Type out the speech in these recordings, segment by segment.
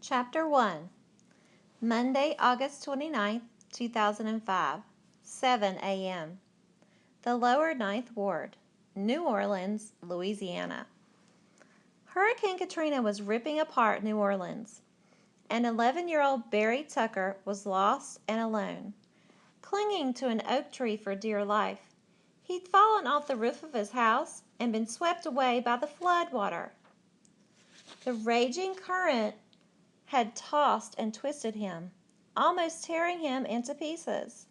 Chapter 1, Monday, August 29th, 2005, 7 a.m. The Lower Ninth Ward, New Orleans, Louisiana. Hurricane Katrina was ripping apart New Orleans, and 11-year-old Barry Tucker was lost and alone. Clinging to an oak tree for dear life, he'd fallen off the roof of his house and been swept away by the flood water. The raging current had tossed and twisted him, almost tearing him into pieces.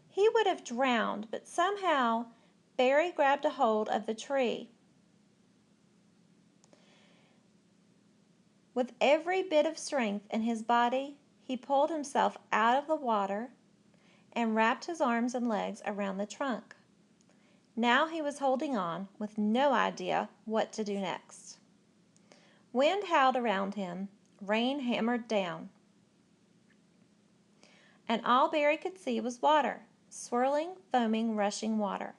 He would have drowned, but somehow Barry grabbed a hold of the tree. With every bit of strength in his body, he pulled himself out of the water and wrapped his arms and legs around the trunk. Now he was holding on with no idea what to do next. Wind howled around him, rain hammered down, and all Barry could see was water, swirling, foaming, rushing water.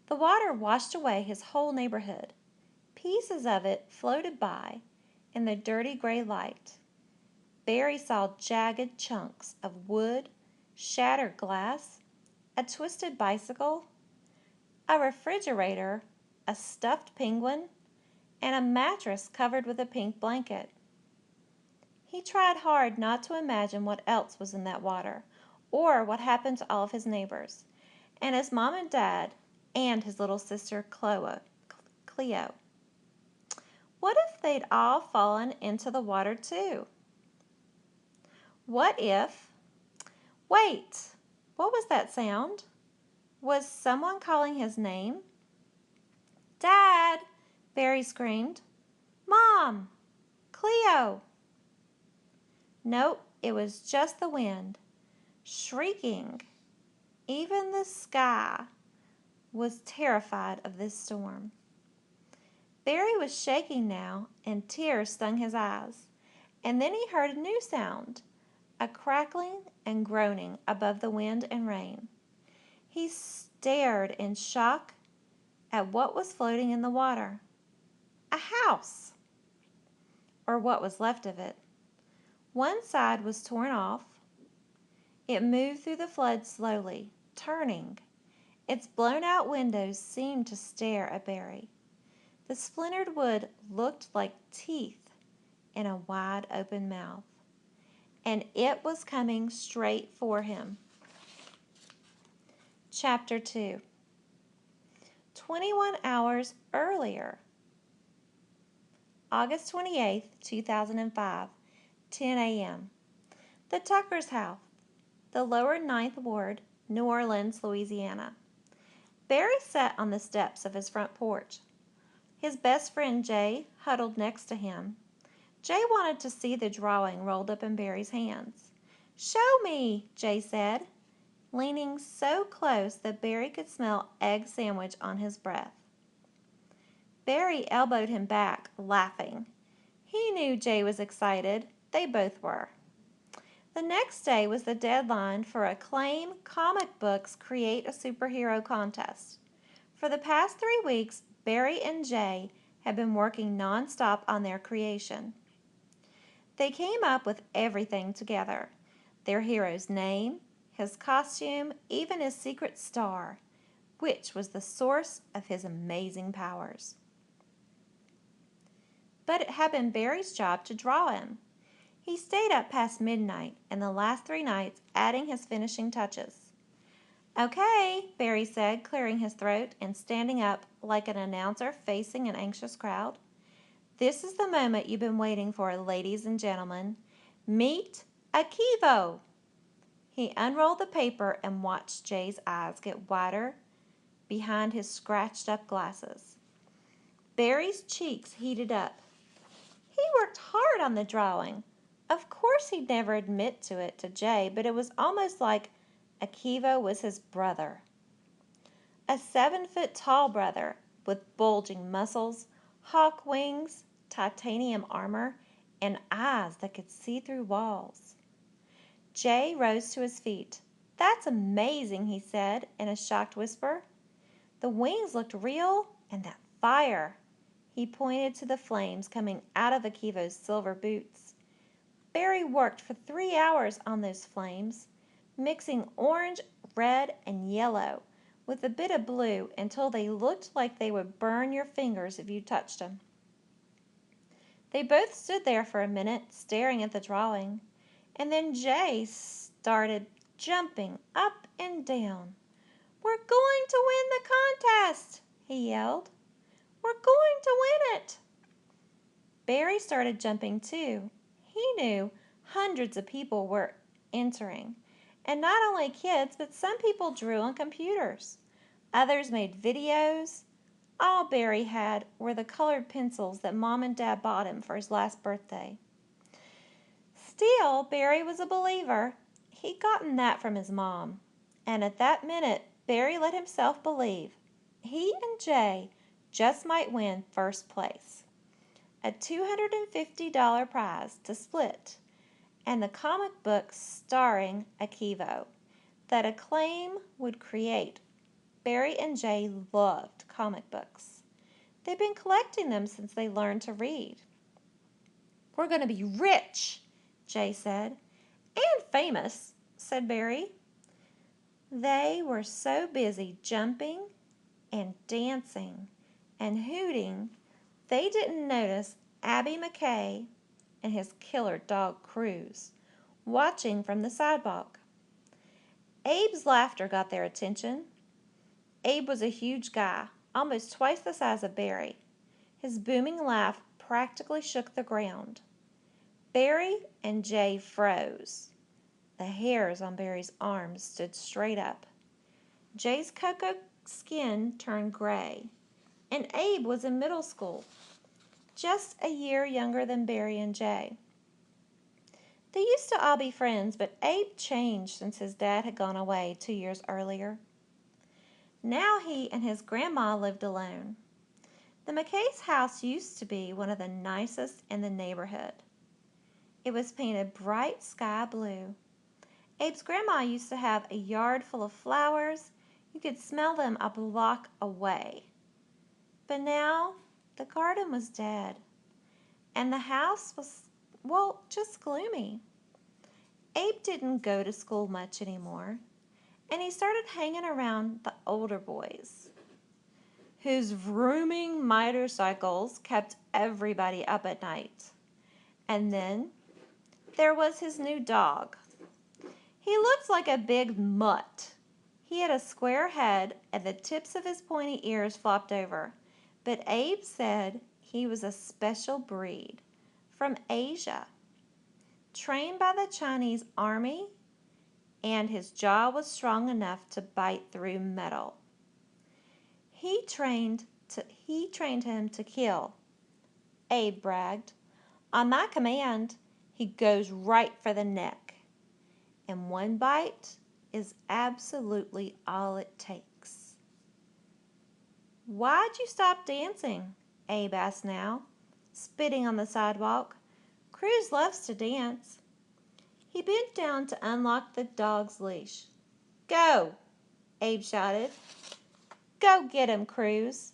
The water washed away his whole neighborhood. Pieces of it floated by in the dirty gray light. Barry saw jagged chunks of wood, shattered glass, a twisted bicycle, a refrigerator, a stuffed penguin, and a mattress covered with a pink blanket. He tried hard not to imagine what else was in that water, or what happened to all of his neighbors, and his mom and dad, and his little sister Cleo. What if they'd all fallen into the water too? What if... Wait! What was that sound? Was someone calling his name? Dad! Barry screamed. Mom! Cleo! Nope, it was just the wind, shrieking. Even the sky was terrified of this storm. Barry was shaking now, and tears stung his eyes. And then he heard a new sound, a crackling and groaning above the wind and rain. He stared in shock at what was floating in the water. A house, or what was left of it. One side was torn off. It moved through the flood slowly, turning. Its blown-out windows seemed to stare at Barry. The splintered wood looked like teeth in a wide-open mouth, and it was coming straight for him. Chapter 2. 21 hours earlier. August 28th, 2005, 10 a.m. The Tucker's house, the Lower Ninth Ward, New Orleans, Louisiana. Barry sat on the steps of his front porch. His best friend Jay huddled next to him. Jay wanted to see the drawing rolled up in Barry's hands. Show me, Jay said, leaning so close that Barry could smell egg sandwich on his breath. Barry elbowed him back, laughing. He knew Jay was excited. They both were. The next day was the deadline for Acclaim Comic Books Create a Superhero contest. For the past 3 weeks, Barry and Jay had been working nonstop on their creation. They came up with everything together. Their hero's name, his costume, even his secret star, which was the source of his amazing powers. But it had been Barry's job to draw him. He stayed up past midnight and the last 3 nights adding his finishing touches. Okay, Barry said, clearing his throat and standing up like an announcer facing an anxious crowd. This is the moment you've been waiting for, ladies and gentlemen. Meet Akivo! He unrolled the paper and watched Jay's eyes get wider behind his scratched-up glasses. Barry's cheeks heated up. He worked hard on the drawing. Of course he'd never admit to it to Jay, but it was almost like Akivo was his brother. A 7-foot-tall brother with bulging muscles, hawk wings, titanium armor, and eyes that could see through walls. Jay rose to his feet. That's amazing, he said in a shocked whisper. The wings looked real, and that fire. He pointed to the flames coming out of Akivo's silver boots. Barry worked for 3 hours on those flames, mixing orange, red, and yellow with a bit of blue until they looked like they would burn your fingers if you touched them. They both stood there for a minute, staring at the drawing, and then Jay started jumping up and down. "We're going to win the contest!" he yelled. "We're going to win it!" Barry started jumping too. He knew hundreds of people were entering, and not only kids, but some people drew on computers. Others made videos. All Barry had were the colored pencils that Mom and Dad bought him for his last birthday. Still, Barry was a believer. He'd gotten that from his mom. And at that minute, Barry let himself believe. He and Jay just might win first place. A $250 prize to split, and the comic book starring Akivo that Acclaim would create. Barry and Jay loved comic books. They'd been collecting them since they learned to read. "We're going to be rich," Jay said. "And famous," said Barry. They were so busy jumping and dancing and hooting, they didn't notice Abby McKay and his killer dog Cruz watching from the sidewalk. Abe's laughter got their attention. Abe was a huge guy, almost twice the size of Barry. His booming laugh practically shook the ground. Barry and Jay froze. The hairs on Barry's arms stood straight up. Jay's cocoa skin turned gray, and Abe was in middle school, just a year younger than Barry and Jay. They used to all be friends, but Abe changed since his dad had gone away 2 years earlier. Now he and his grandma lived alone. The McKay's house used to be one of the nicest in the neighborhood. It was painted bright sky blue. Abe's grandma used to have a yard full of flowers. You could smell them a block away. But now the garden was dead, and the house was, well, just gloomy. Abe didn't go to school much anymore, and he started hanging around the older boys, whose vrooming motorcycles kept everybody up at night. And then there was his new dog. He looked like a big mutt. He had a square head and the tips of his pointy ears flopped over, but Abe said he was a special breed from Asia, trained by the Chinese army, and his jaw was strong enough to bite through metal. He trained him to kill, Abe bragged. "On my command, he goes right for the neck, and one bite is absolutely all it takes." "Why'd you stop dancing?" Abe asked now, spitting on the sidewalk. "Cruz loves to dance." He bent down to unlock the dog's leash. "Go!" Abe shouted. "Go get him, Cruz."